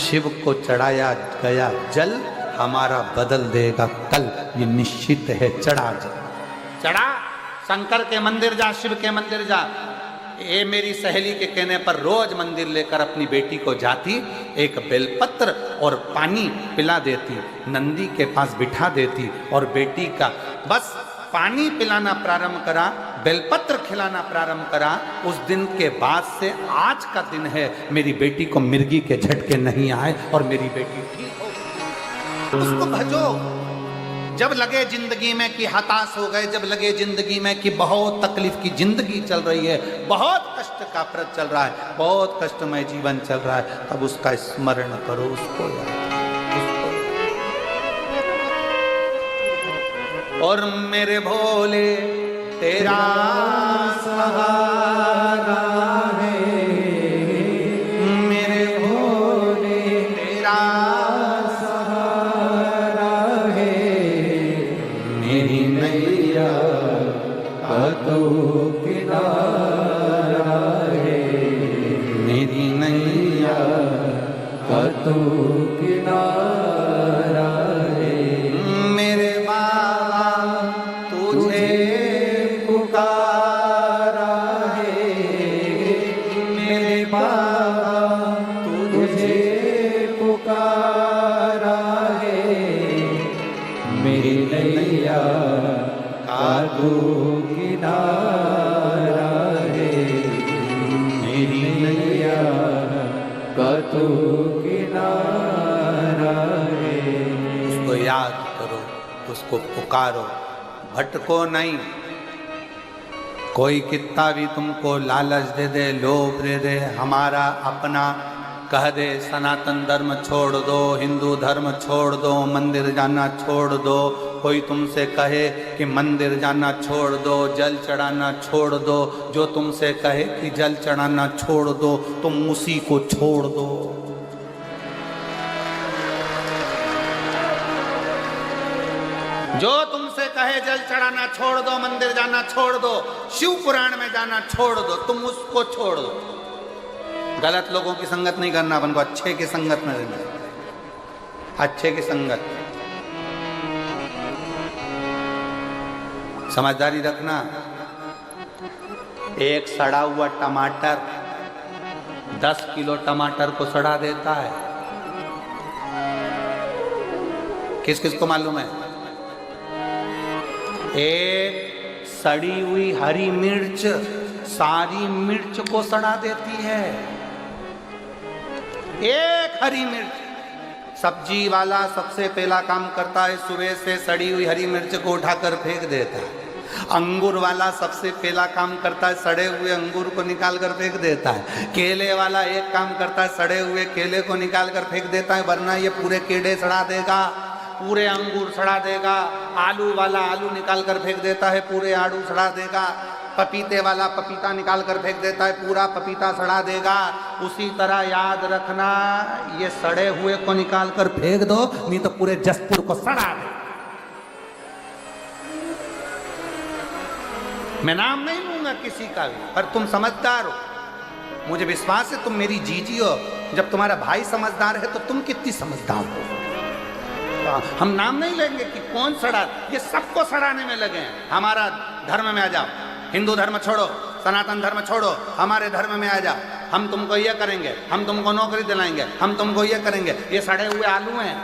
शिव को चढ़ाया गया जल हमारा बदल देगा कल, ये निश्चित है। चढ़ा जल, चढ़ा, शंकर के मंदिर जा, शिव के मंदिर जा। ये मेरी सहेली के कहने पर रोज मंदिर लेकर अपनी बेटी को जाती, एक बेलपत्र और पानी पिला देती, नंदी के पास बिठा देती और बेटी का बस पानी पिलाना प्रारंभ करा, बेलपत्र खिलाना प्रारंभ करा। उस दिन के बाद से आज का दिन है, मेरी बेटी को मिर्गी के झटके नहीं आए और मेरी बेटी ठीक हो गई। उसको भजो। जब लगे जिंदगी में कि हताश हो गए, जब लगे जिंदगी में कि बहुत तकलीफ की जिंदगी चल रही है, बहुत कष्ट का प्रद चल रहा है, बहुत कष्टमय जीवन चल रहा है, तब उसका स्मरण करो, उसको याद। और मेरे भोले तेरा सहारा है, मेरे भोले तेरा सहारा है, मेरी नैया का तो किनारा है, मेरी नैया का तो किनारा है। मेरे बाबा तुझे पुकारा है, मेरे बाबा तुझे पुकारा है, मेरी नैया का तो किनारा है, मेरी नैया का तो किनारा है। उसको याद करो, उसको पुकारो, भटको नहीं। कोई कितना भी तुमको लालच दे दे, लोभ दे दे, हमारा अपना कह दे, सनातन धर्म छोड़ दो, हिंदू धर्म छोड़ दो, मंदिर जाना छोड़ दो, कोई तुमसे कहे कि मंदिर जाना छोड़ दो, जल चढ़ाना छोड़ दो, जो तुमसे कहे कि जल चढ़ाना छोड़ दो, तुम उसी को छोड़ दो। जो तुमसे कहे जल चढ़ाना छोड़ दो, मंदिर जाना छोड़ दो, शिव पुराण में जाना छोड़ दो, तुम उसको छोड़ दो। गलत लोगों की संगत नहीं करना, अपन को अच्छे की संगत में रहना, अच्छे की संगत। समझदारी रखना। एक सड़ा हुआ टमाटर 10 किलो टमाटर को सड़ा देता है। किस किस को मालूम है? एक सड़ी हुई हरी मिर्च सारी मिर्च को सड़ा देती है। एक हरी मिर्च। सब्जी वाला सबसे पहला काम करता है, सुबह से सड़ी हुई हरी मिर्च को उठाकर फेंक देता है। अंगूर वाला सबसे पहला काम करता है, सड़े हुए अंगूर को निकाल कर फेंक देता है। केले वाला एक काम करता है, सड़े हुए केले को निकाल कर फेंक देता है, वरना ये पूरे केले सड़ा देगा, पूरे अंगूर सड़ा देगा। आलू वाला आलू निकाल कर फेंक देता है, पूरे आलू सड़ा देगा। पपीते वाला पपीता निकाल कर फेंक देता है, पूरा पपीता सड़ा देगा। उसी तरह याद रखना, ये सड़े हुए को निकाल कर फेंक दो, नहीं तो पूरे जसपुर को सड़ा दे। मैं नाम नहीं लूंगा किसी का भी, पर तुम समझदार हो, मुझे विश्वास है तुम मेरी जीजी हो। जब तुम्हारा भाई समझदार है तो तुम कितनी समझदार हो। हम नाम नहीं लेंगे कि कौन सड़ा, ये सबको सड़ाने में लगे हैं। हमारा धर्म में आ जाओ, हिंदू धर्म छोड़ो, सनातन धर्म छोड़ो, हमारे धर्म में आ जाओ। हम तुमको ये करेंगे, हम तुमको नौकरी दिलाएंगे, हम तुमको ये करेंगे। ये सड़े हुए आलू हैं,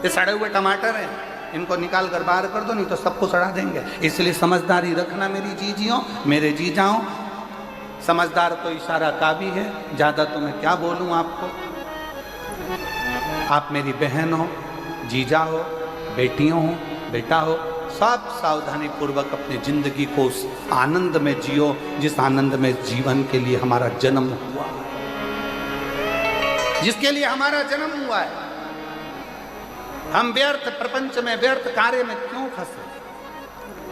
ये सड़े हुए टमाटर हैं, इनको निकाल कर बाहर कर दो, नहीं तो सबको सड़ा देंगे। इसलिए समझदारी रखना मेरी जीजियों, मेरे जीजाओं। समझदार तो इशारा काफी है, ज़्यादा तो मैं क्या बोलूँ आपको। आप मेरी बहन हो, जीजा हो, बेटियों हो, बेटा हो, सब सावधानी पूर्वक अपनी जिंदगी को उस आनंद में जियो जिस आनंद में जीवन के लिए हमारा जन्म हुआ, जिसके लिए हमारा जन्म हुआ है। हम व्यर्थ प्रपंच में, व्यर्थ कार्य में क्यों फंसे,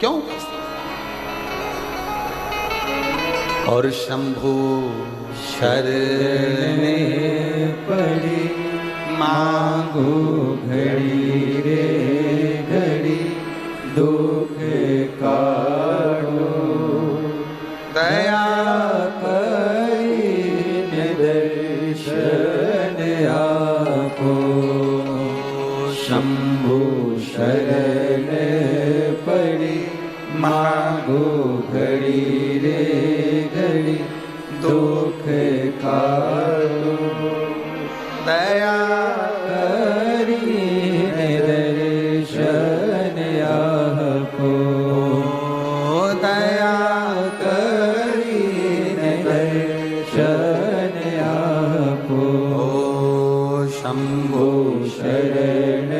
क्यों फंसे? और शंभु शरण पड़ी मांगो घड़ी रे घड़ी, दुख काढ़ो दया करी दर्शन आ। शंभु शरण पड़ी, मांगो घड़ी रे घड़ी, दुख काटो। दया करीने दर्शन आपको, दया करीने दर्शन आपको। शंभु शरण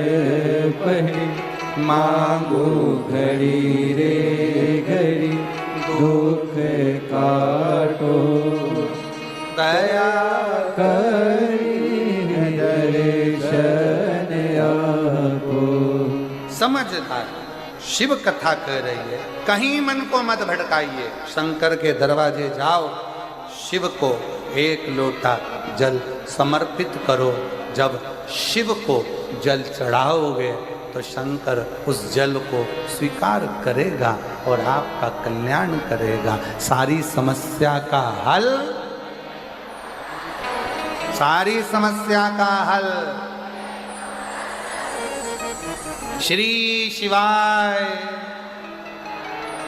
पड़ी, मांगो घड़ी रे घड़ी, दुख काटो। दया करीने दर्शन आपको। समझदार शिव कथा कह रही है, कहीं मन को मत भटकाइए, शंकर के दरवाजे जाओ, शिव को एक लोटा जल समर्पित करो। जब शिव को जल चढ़ाओगे तो शंकर उस जल को स्वीकार करेगा और आपका कल्याण करेगा। सारी समस्या का हल, सारी समस्या का हल श्री शिवाय।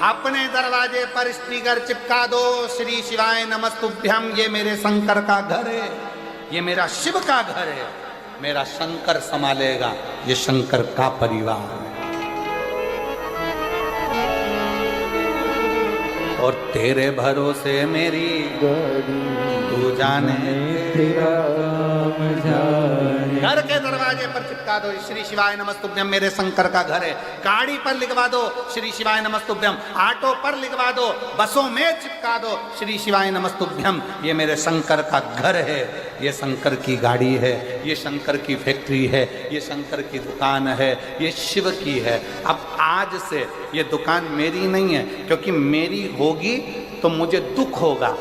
अपने दरवाजे पर स्पीकर चिपका दो, श्री शिवाय नमस्तुभ्यम। ये मेरे शंकर का घर है, ये मेरा शिव का घर है, मेरा शंकर संभालेगा, ये शंकर का परिवार है। और तेरे भरोसे मेरी तू जाने तेरा काम जाने। घर के दरवाजे पर चिपका दो, श्री शिवाय नमस्तुभ्यम, मेरे शंकर का घर है। गाड़ी पर लिखवा दो, श्री शिवाय नमस्तुभ्यम। ऑटो पर लिखवा दो, बसों में चिपका दो, श्री शिवाय नमस्तुभ्यम। ये मेरे शंकर का घर है, ये शंकर की गाड़ी है, ये शंकर की फैक्ट्री है, ये शंकर की दुकान है, ये शिव की है। अब आज से ये दुकान मेरी नहीं है, क्योंकि मेरी होगी तो मुझे दुख होगा,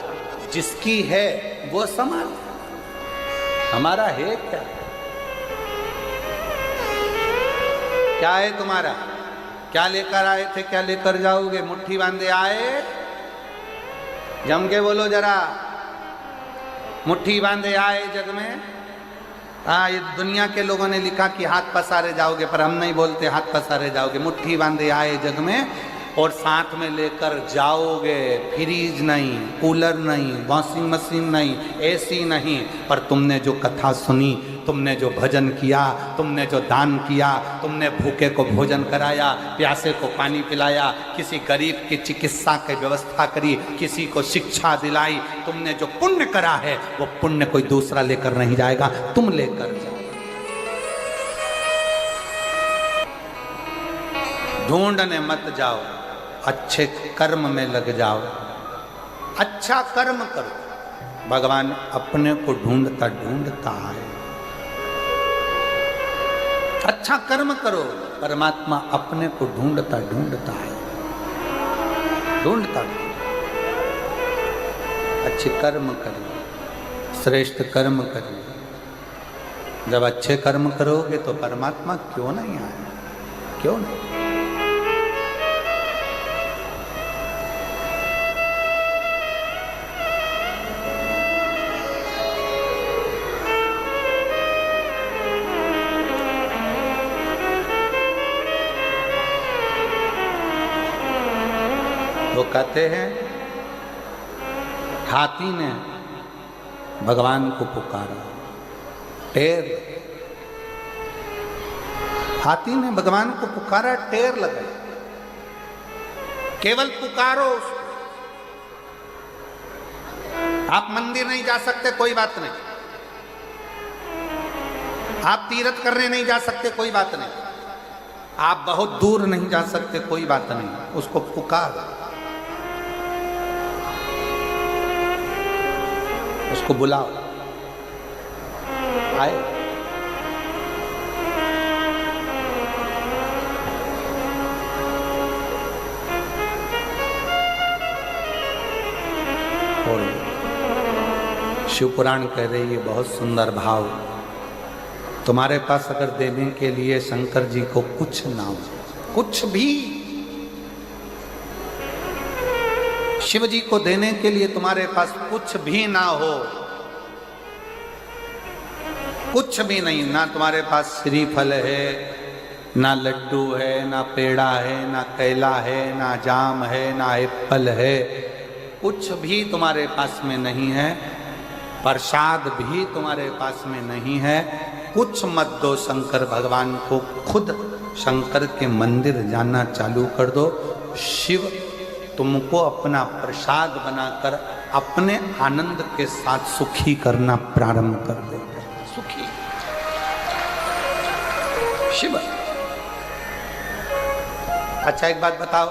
जिसकी है वो संभाल। हमारा है क्या? क्या है तुम्हारा? क्या लेकर आए थे, क्या लेकर जाओगे? मुट्ठी बांधे आए? जम के बोलो जरा, मुट्ठी बांधे आए जग में? हाँ, ये दुनिया के लोगों ने लिखा कि हाथ पसारे जाओगे, पर हम नहीं बोलते हाथ पसारे जाओगे। मुट्ठी बांधे आए जग में, और साथ में लेकर जाओगे। फ्रीज नहीं, कूलर नहीं, वॉशिंग मशीन नहीं, एसी नहीं, पर तुमने जो कथा सुनी, तुमने जो भजन किया, तुमने जो दान किया, तुमने भूखे को भोजन कराया, प्यासे को पानी पिलाया, किसी गरीब की चिकित्सा की व्यवस्था करी, किसी को शिक्षा दिलाई, तुमने जो पुण्य करा है वो पुण्य कोई दूसरा लेकर नहीं जाएगा, तुम लेकर जाओ। ढूंढने मत जाओ, अच्छे कर्म में लग जाओ, अच्छा कर्म करो। भगवान अपने को ढूंढता ढूंढता है। अच्छा कर्म करो, परमात्मा अपने को ढूंढता ढूंढता है, ढूंढता। अच्छे कर्म करिए, श्रेष्ठ कर्म करिए। जब अच्छे कर्म करोगे तो परमात्मा क्यों नहीं आए? क्यों नहीं? वो कहते हैं, हाथी ने भगवान को पुकारा, टेर। हाथी ने भगवान को पुकारा, टेर लगाई। केवल पुकारो उसको। आप मंदिर नहीं जा सकते, कोई बात नहीं। आप तीर्थ करने नहीं जा सकते, कोई बात नहीं। आप बहुत दूर नहीं जा सकते, कोई बात नहीं। उसको पुकार, उसको बुलाओ, आए। और शिव पुराण कह रही है, बहुत सुंदर भाव, तुम्हारे पास अगर देने के लिए शंकर जी को कुछ ना हो, कुछ भी शिव जी को देने के लिए तुम्हारे पास कुछ भी ना हो, कुछ भी नहीं, ना तुम्हारे पास श्रीफल है, ना लड्डू है, ना पेड़ा है, ना केला है, ना जाम है, ना एप्पल है, कुछ भी तुम्हारे पास में नहीं है। प्रसाद भी तुम्हारे पास में नहीं है। कुछ मत दो शंकर भगवान को, खुद शंकर के मंदिर जाना चालू कर दो। शिव तुमको अपना प्रसाद बनाकर अपने आनंद के साथ सुखी करना प्रारंभ कर देगा। सुखी शिव। अच्छा एक बात बताओ,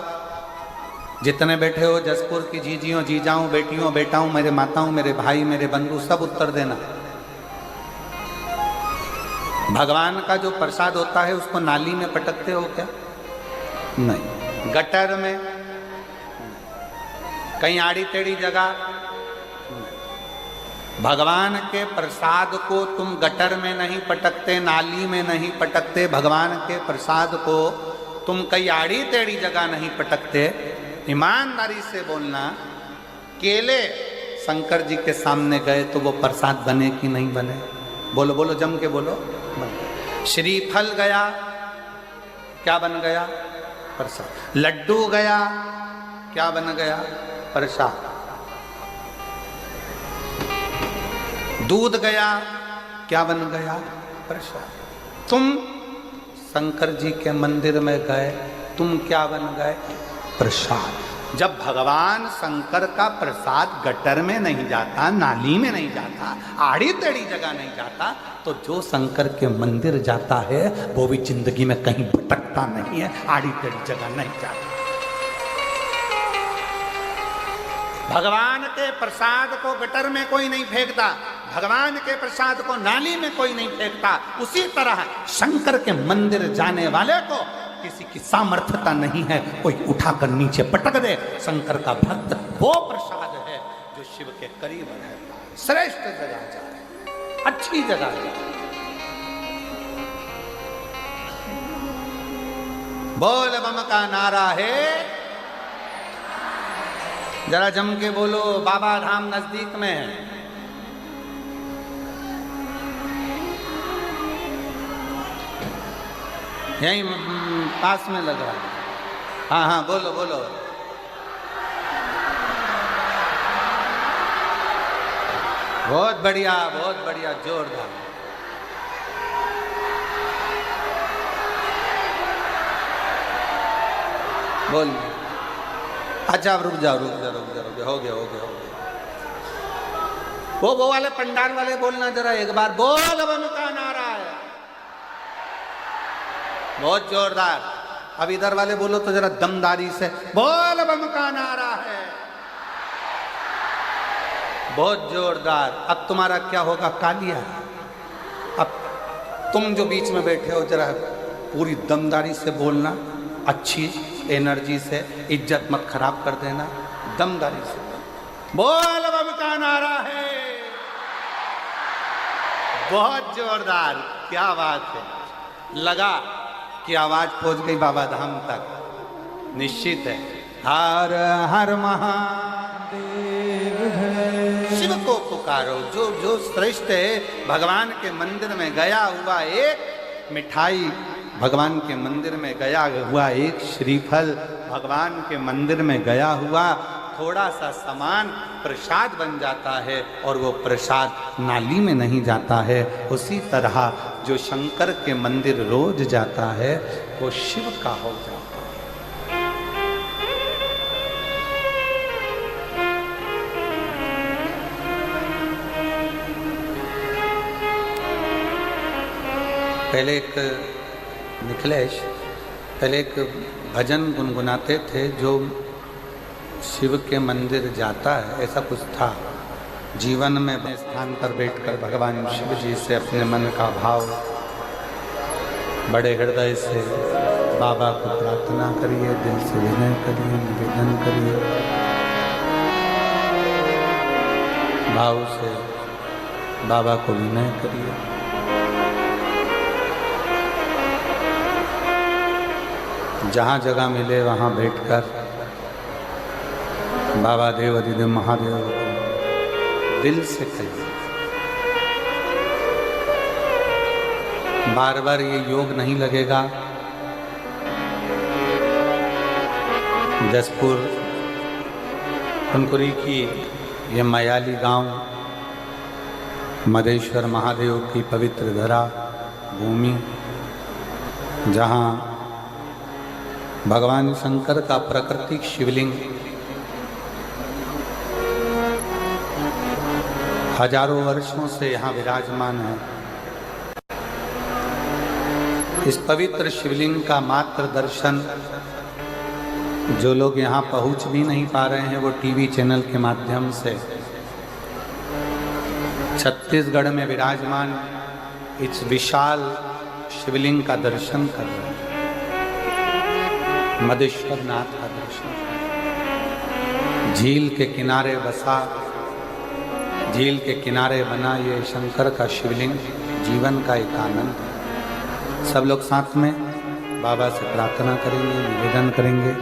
जितने बैठे हो जसपुर की जीजियों, जीजाओं, बेटियों, बेटाओं, मेरे माताओं, मेरे भाई, मेरे बंधु, सब उत्तर देना। भगवान का जो प्रसाद होता है उसको नाली में पटकते हो क्या? नहीं। गटर में? कहीं आड़ी टेढ़ी जगह? भगवान के प्रसाद को तुम गटर में नहीं पटकते, नाली में नहीं पटकते। भगवान के प्रसाद को तुम कहीं आड़ी टेढ़ी जगह नहीं पटकते। ईमानदारी से बोलना, केले शंकर जी के सामने गए तो वो प्रसाद बने कि नहीं बने? बोलो बोलो, जम के बोलो। श्रीफल गया, क्या बन गया? प्रसाद। लड्डू गया, क्या बन गया? प्रसाद। दूध गया, क्या बन गया? प्रसाद। तुम शंकर जी के मंदिर में गए, तुम क्या बन गए? प्रसाद। जब भगवान शंकर का प्रसाद गटर में नहीं जाता, नाली में नहीं जाता, आड़ी टेढ़ी जगह नहीं जाता, तो जो शंकर के मंदिर जाता है वो भी जिंदगी में कहीं भटकता नहीं है, आड़ी टेढ़ी जगह नहीं जाता। भगवान के प्रसाद को गटर में कोई नहीं फेंकता, भगवान के प्रसाद को नाली में कोई नहीं फेंकता। उसी तरह शंकर के मंदिर जाने वाले को किसी की सामर्थ्यता नहीं है कोई उठाकर नीचे पटक दे। शंकर का भक्त वो प्रसाद है जो शिव के करीब रहता है। श्रेष्ठ जगह जाए, अच्छी जगह जाए। बोल बम का नारा है, जरा जम के बोलो। बाबा धाम नजदीक में है। यहीं पास में लग रहा है। हाँ हाँ बोलो बोलो। बहुत बढ़िया, बहुत बढ़िया, जोरदार। बोल। अच्छा अब रुक जाओ, रुक जाओ, रुक जाओ, रुक जाओ। हो गया, हो गया, हो गया। वो वाले पंडाल वाले बोलना जरा एक बार। बोल बम का नारा है, बहुत जोरदार। अब इधर वाले बोलो तो जरा दमदारी से। बोल बम का नारा है, बहुत जोरदार। अब तुम्हारा क्या होगा? कालिया। अब तुम जो बीच में बैठे हो जरा पूरी दमदारी से बोलना, अच्छी एनर्जी से, इज्जत मत खराब कर देना, दमदारी से। बोल बम का नारा है, बहुत जोरदार। क्या बात है। लगा कि आवाज पहुंच गई बाबा धाम तक। निश्चित है। हर हर महादेव है। शिव को पुकारो, जो जो श्रेष्ठ है। भगवान के मंदिर में गया हुआ एक मिठाई, भगवान के मंदिर में गया हुआ एक श्रीफल, भगवान के मंदिर में गया हुआ थोड़ा सा सामान प्रसाद बन जाता है और वो प्रसाद नाली में नहीं जाता है। उसी तरह जो शंकर के मंदिर रोज जाता है वो शिव का हो जाता है। पहले एक निखिलेश, पहले एक भजन गुनगुनाते थे जो शिव के मंदिर जाता है, ऐसा कुछ था। जीवन में अपने स्थान पर बैठकर भगवान शिव जी से अपने मन का भाव बड़े हृदय से बाबा को प्रार्थना करिए, दिल से विनय करिए, निवेदन करिए, भाव से बाबा को विनय करिए। जहाँ जगह मिले वहाँ बैठकर बाबा देव अधिदेव महादेव दिल से कहिए। बार बार ये योग नहीं लगेगा। जसपुर कुनकुरी की ये मयाली गांव मदेश्वर महादेव की पवित्र धरा भूमि, जहाँ भगवान शंकर का प्राकृतिक शिवलिंग हजारों वर्षों से यहाँ विराजमान है। इस पवित्र शिवलिंग का मात्र दर्शन जो लोग यहाँ पहुँच भी नहीं पा रहे हैं, वो टीवी चैनल के माध्यम से छत्तीसगढ़ में विराजमान इस विशाल शिवलिंग का दर्शन कर रहे हैं, मदेश्वर नाथ का दर्शन। झील के किनारे बसा, झील के किनारे बना ये शंकर का शिवलिंग जीवन का एक आनंद है। सब लोग साथ में बाबा से प्रार्थना करेंगे, निवेदन करेंगे।